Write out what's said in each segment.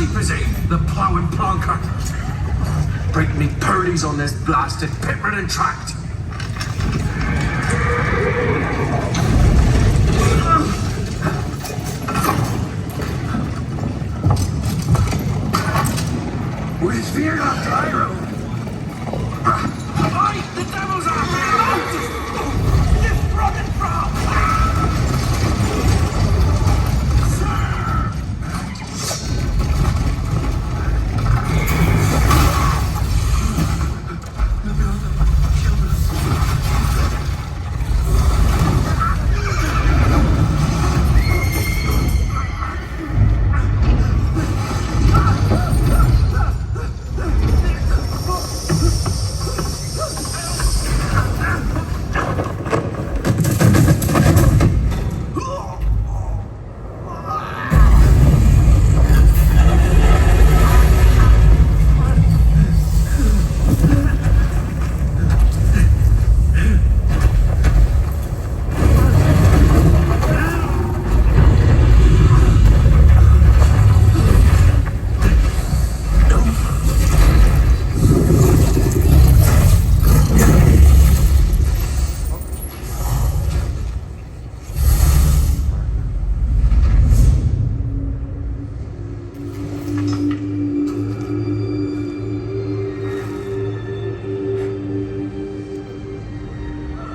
asleep, is he? The ploughing plonker. Break me purdies on this blasted pit-ridden tract. Where's Virga Gyro? Oi! The devil's after you! Lift rotten from!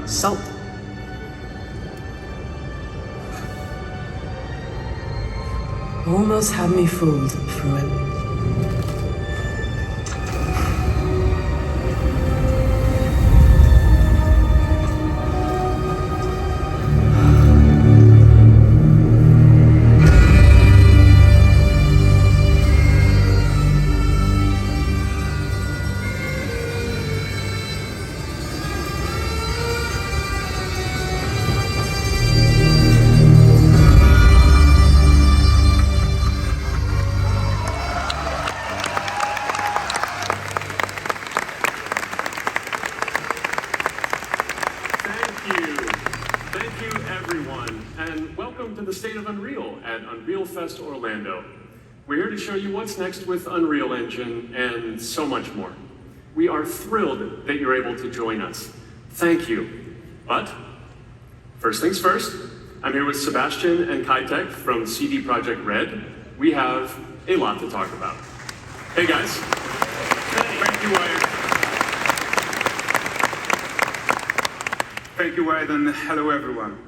Salt. Almost had me fooled, Fruin. Fest Orlando. We're here to show you what's next with Unreal Engine and so much more. We are thrilled that you're able to join us. Thank you. But first things first, I'm here with Sebastian and Kitek from CD Projekt Red. We have a lot to talk about. Hey guys. Thank you, Wyatt. Thank you, Wyatt, and hello everyone.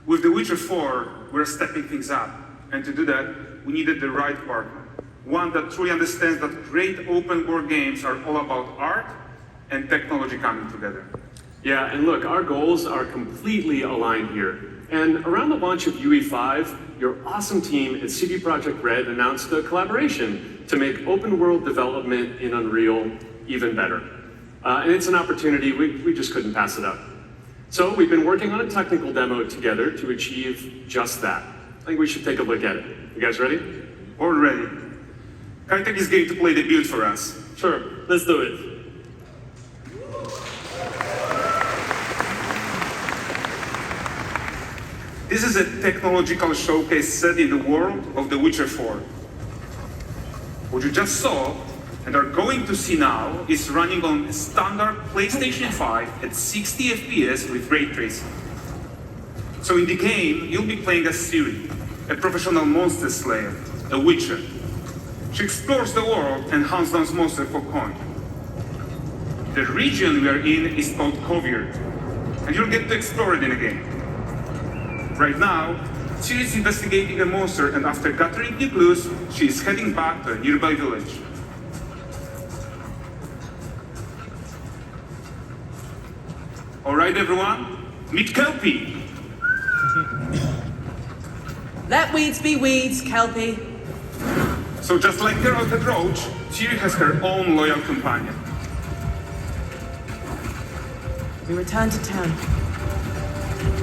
With The Witcher 4, we're stepping things up. And to do that, we needed the right partner. One that truly understands that great open world games are all about art and technology coming together. Yeah, and look, our goals are completely aligned here. And around the launch of UE5, your awesome team at CD Projekt Red announced a collaboration to make open world development in Unreal even better. And it's an opportunity, we just couldn't pass it up. So we've been working on a technical demo together to achieve just that. I think we should take a look at it. You guys ready? All ready. Kitek is going to play the build for us. Sure, let's do it. This is a technological showcase set in the world of The Witcher 4. What you just saw and are going to see now is running on a standard PlayStation 5 at 60 FPS with ray tracing. So in the game, you'll be playing as Ciri, a professional monster slayer, a witcher. She explores the world and hunts down monsters for coin. The region we are in is called Kovir, and you'll get to explore it in a game. Right now, Ciri is investigating a monster, and after gathering the clues, she is heading back to a nearby village. All right, everyone, meet Kelpie. Let weeds be weeds, Kelpie. So just like Geralt the Roach, Ciri has her own loyal companion. We return to town.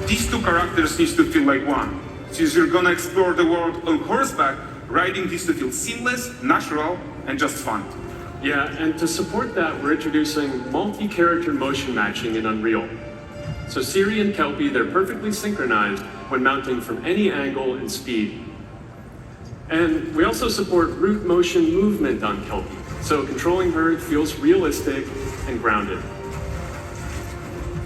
These two characters need to feel like one. Since you're gonna explore the world on horseback, riding needs to feel seamless, natural, and just fun. Yeah, and to support that, we're introducing multi-character motion matching in Unreal. So Ciri and Kelpie, they're perfectly synchronized when mounting from any angle and speed. And we also support root motion movement on Kelpie, so controlling her feels realistic and grounded.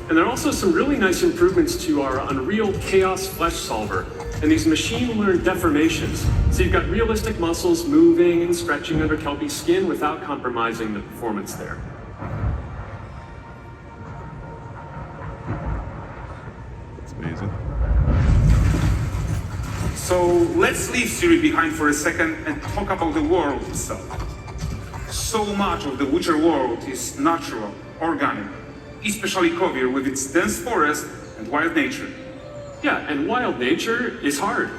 And there are also some really nice improvements to our Unreal Chaos Flesh Solver and these machine-learned deformations. So you've got realistic muscles moving and stretching under Kelpie's skin without compromising the performance there. That's amazing. So let's leave Ciri behind for a second and talk about the world itself. So much of the Witcher world is natural, organic, especially Kovir with its dense forest and wild nature. Yeah, and wild nature is hard.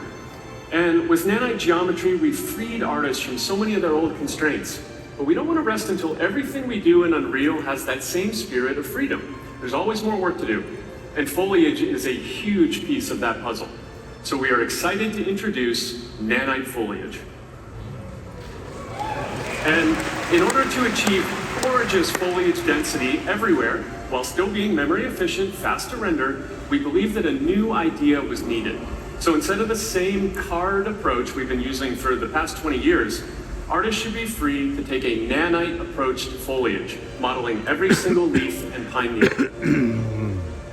And with nanite geometry, we've freed artists from so many of their old constraints. But we don't want to rest until everything we do in Unreal has that same spirit of freedom. There's always more work to do. And foliage is a huge piece of that puzzle. So we are excited to introduce nanite foliage. And in order to achieve gorgeous foliage density everywhere, while still being memory efficient, fast to render, we believe that a new idea was needed. So instead of the same card approach we've been using for the past 20 years, artists should be free to take a nanite approach to foliage, modeling every single leaf and pine needle.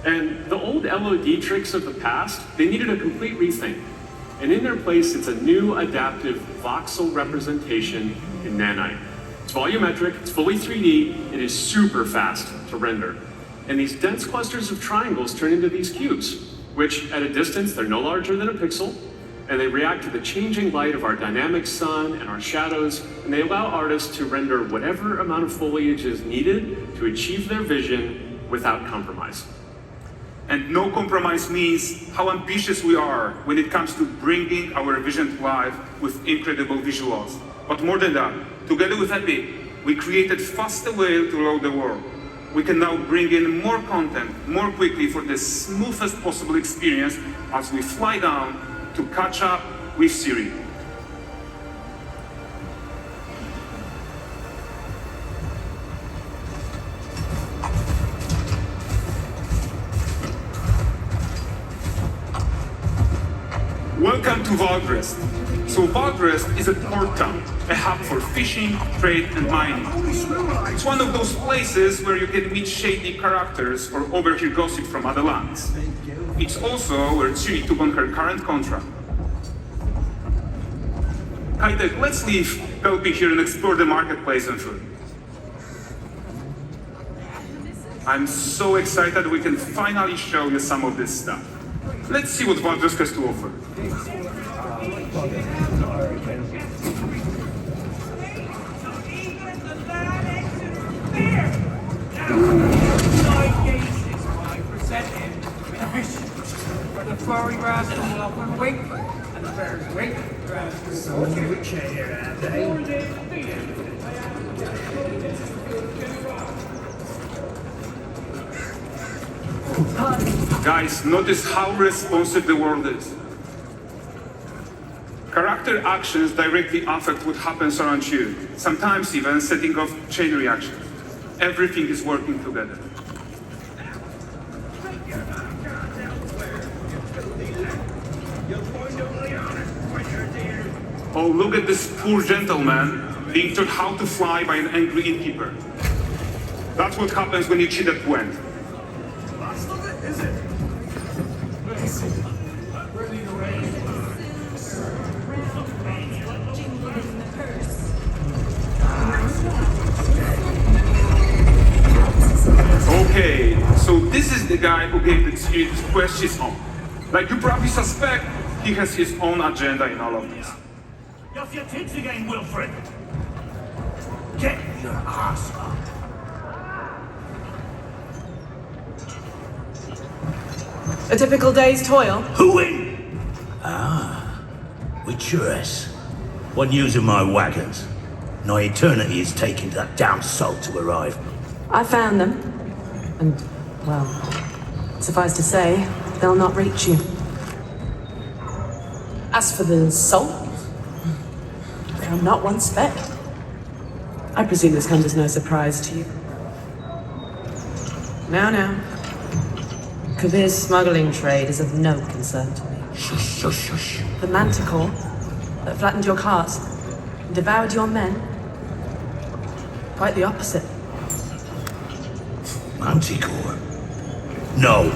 And the old LOD tricks of the past, they needed a complete rethink. And in their place, it's a new adaptive voxel representation in nanite. It's volumetric, it's fully 3D, it is super fast to render. And these dense clusters of triangles turn into these cubes, which at a distance, they're no larger than a pixel, and they react to the changing light of our dynamic sun and our shadows, and they allow artists to render whatever amount of foliage is needed to achieve their vision without compromise. And no compromise means how ambitious we are when it comes to bringing our vision to life with incredible visuals. But more than that, together with Epic, we created faster way to load the world. We can now bring in more content more quickly for the smoothest possible experience as we fly down to catch up with Ciri. Welcome to Valdrest. So Valdrest is a port town, a hub for fishing, trade and mining. It's one of those places where you can meet shady characters or overhear gossip from other lands. It's also where Ciri took on her current contract. Kaitek, let's leave Kelpie here and explore the marketplace and food. I'm so excited we can finally show you some of this stuff. Let's see what Valdrest has to offer. The furry rascal Welcome Wink and the very great Guys, notice how responsive the world is. Character actions directly affect what happens around you, sometimes even setting off chain reactions. Everything is working together. Oh, look at this poor gentleman being taught how to fly by an angry innkeeper. That's what happens when you cheat at Gwent. Okay, so this is the guy who gave the Ciri this quest his own. Like you probably suspect, he has his own agenda in all of this. You're off your tits again, Wilfred. Get your ass up. A typical day's toil. Who in? Witcheress. One using my wagons. No eternity is taking that damn salt to arrive. I found them. And, well, suffice to say, they'll not reach you. As for the salt, found not one speck. I presume this comes as no surprise to you. Now. Kavir's smuggling trade is of no concern to me. Shush. The Manticore, that flattened your cars and devoured your men? Quite the opposite. Manticore? No,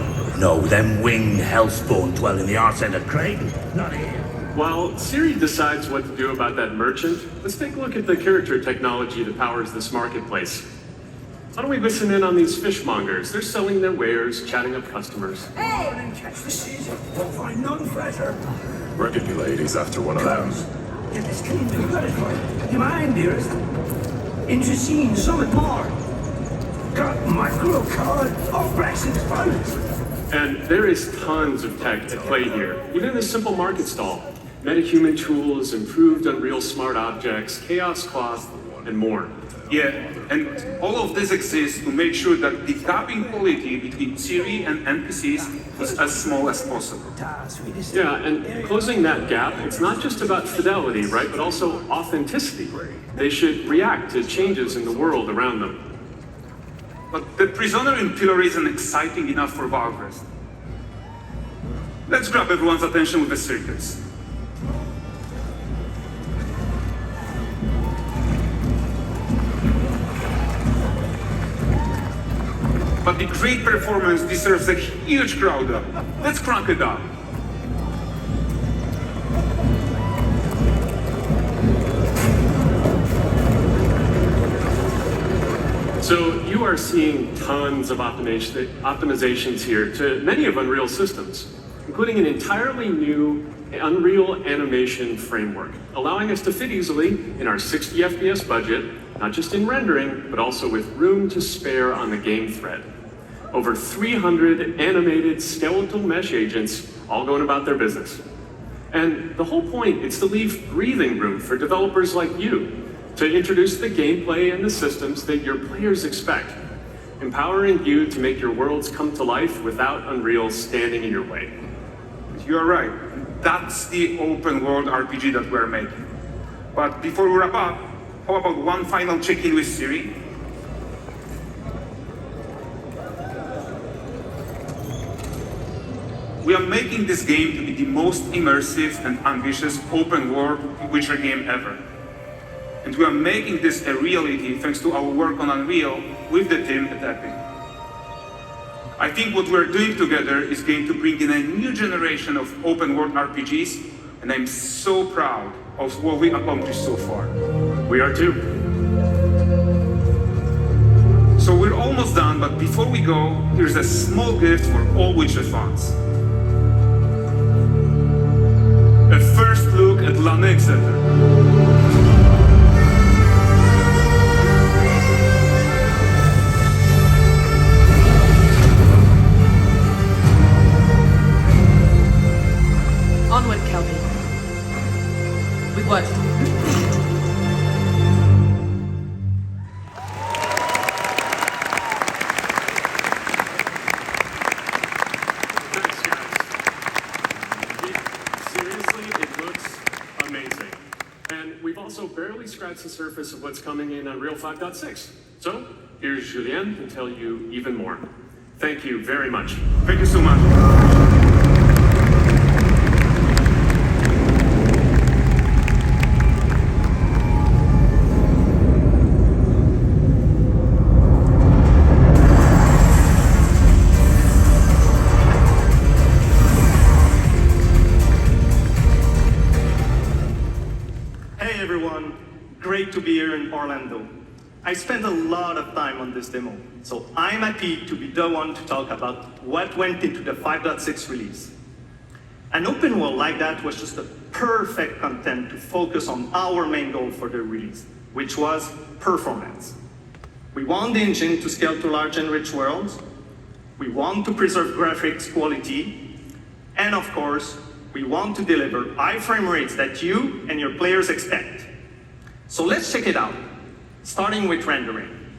them winged hellspawn dwell in the arse end of Kraden, not here. While Ciri decides what to do about that merchant, let's take a look at the character technology that powers this marketplace. Why don't we listen in on these fishmongers? They're selling their wares, chatting up customers. Hey! And catch the season. Won't find none fresher. Reckon you ladies after one of them. Get this clean to good for you. You mind, dearest? Interesting, something more. Got microcard of Brexit's finest. And there is tons of tech at play here, even in this simple market stall. Metahuman tools, improved Unreal smart objects, chaos cloth, and more. Yeah, and all of this exists to make sure that the gap in quality between Ciri and NPCs is as small as possible. Yeah, and closing that gap, it's not just about fidelity, right, but also authenticity. They should react to changes in the world around them. But the prisoner in Pillory isn't exciting enough for Valgrest. Let's grab everyone's attention with a circus. But the great performance deserves a huge crowd up. Let's crank it up. So you are seeing tons of optimizations here to many of Unreal's systems, including an entirely new Unreal animation framework, allowing us to fit easily in our 60 FPS budget, not just in rendering, but also with room to spare on the game thread. Over 300 animated skeletal mesh agents all going about their business. And the whole point is to leave breathing room for developers like you to introduce the gameplay and the systems that your players expect, empowering you to make your worlds come to life without Unreal standing in your way. You're right. That's the open world RPG that we're making. But before we wrap up, how about one final check-in with Ciri? We are making this game to be the most immersive and ambitious open world Witcher game ever. And we are making this a reality thanks to our work on Unreal with the team at Epic. I think what we're doing together is going to bring in a new generation of open world RPGs, and I'm so proud of what we accomplished so far. We are too. So we're almost done, but before we go, here's a small gift for all Witcher fans. A first look at Lanexeter. Onward, Kelby. We've worked. Thanks, guys. Seriously, it looks amazing. And we've also barely scratched the surface of what's coming in Unreal 5.6. So here's Julien to tell you even more. Thank you very much. Thank you so much. Hey everyone, great to be here in Orlando. I spent a lot of time on this demo, so I'm happy to be the one to talk about what went into the 5.6 release. An open world like that was just the perfect content to focus on our main goal for the release, which was performance. We want the engine to scale to large and rich worlds, we want to preserve graphics quality, and of course, we want to deliver high frame rates that you and your players expect. So let's check it out, starting with rendering.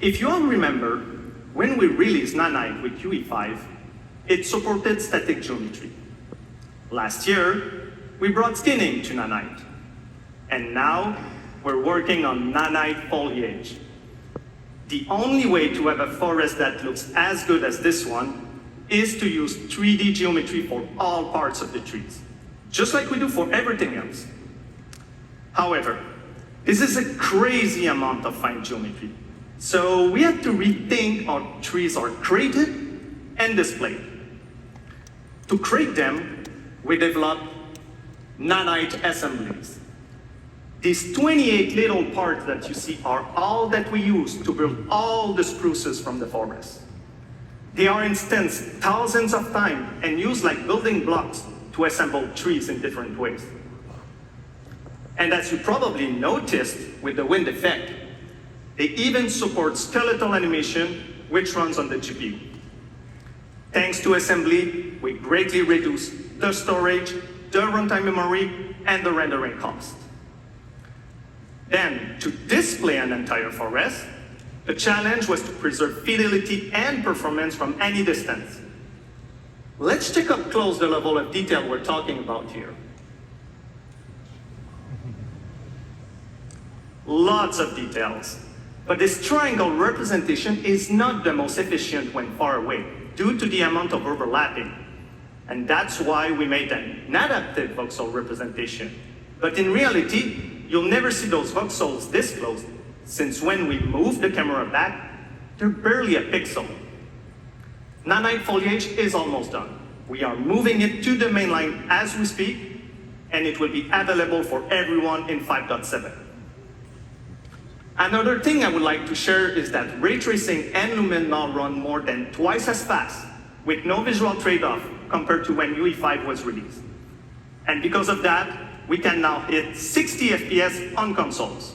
If you all remember, when we released Nanite with UE5, it supported static geometry. Last year, we brought skinning to Nanite. And now, we're working on Nanite foliage. The only way to have a forest that looks as good as this one is to use 3D geometry for all parts of the trees. just like we do for everything else. However, this is a crazy amount of fine geometry. So we had to rethink how trees are created and displayed. To create them, we developed nanite assemblies. These 28 little parts that you see are all that we use to build all the spruces from the forest. They are instanced thousands of times and used like building blocks to assemble trees in different ways. And as you probably noticed with the wind effect, they even support skeletal animation, which runs on the GPU. Thanks to assembly, we greatly reduce the storage, the runtime memory, and the rendering cost. Then, to display an entire forest, the challenge was to preserve fidelity and performance from any distance. Let's check up close the level of detail we're talking about here. Lots of details. But this triangle representation is not the most efficient when far away, due to the amount of overlapping. And that's why we made an adaptive voxel representation. But in reality, you'll never see those voxels this close, since when we move the camera back, they're barely a pixel. Nanite foliage is almost done. We are moving it to the mainline as we speak, and it will be available for everyone in 5.7. Another thing I would like to share is that ray tracing and Lumen now run more than twice as fast, with no visual trade-off compared to when UE5 was released. And because of that, we can now hit 60 FPS on consoles.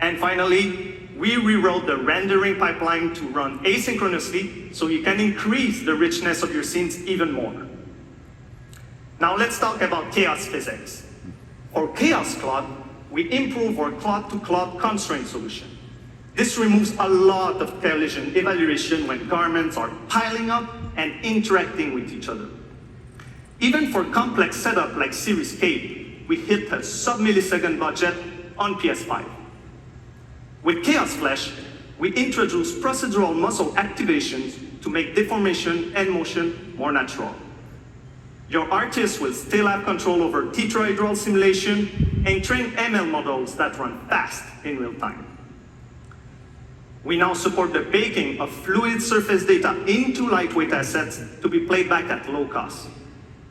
And finally, we rewrote the rendering pipeline to run asynchronously so you can increase the richness of your scenes even more. Now let's talk about chaos physics. For Chaos Cloud, we improve our cloud-to-cloud constraint solution. This removes a lot of collision evaluation when garments are piling up and interacting with each other. Even for complex setup like Series-Cape, we hit a sub-millisecond budget on PS5. With Chaos Flash, we introduce procedural muscle activations to make deformation and motion more natural. Your artist will still have control over tetrahedral simulation and train ML models that run fast in real time. We now support the baking of fluid surface data into lightweight assets to be played back at low cost.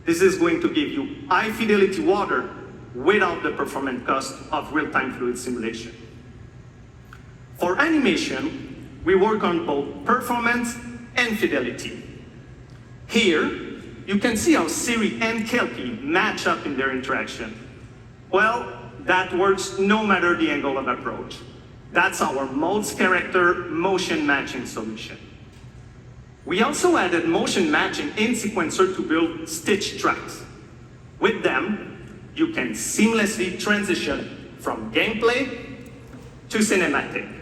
This is going to give you high fidelity water without the performance cost of real-time fluid simulation. For animation, we work on both performance and fidelity. Here, you can see how Siri and Kelpie match up in their interaction. Well, that works no matter the angle of approach. That's our modes character motion matching solution. We also added motion matching in Sequencer to build stitch tracks. With them, you can seamlessly transition from gameplay to cinematic.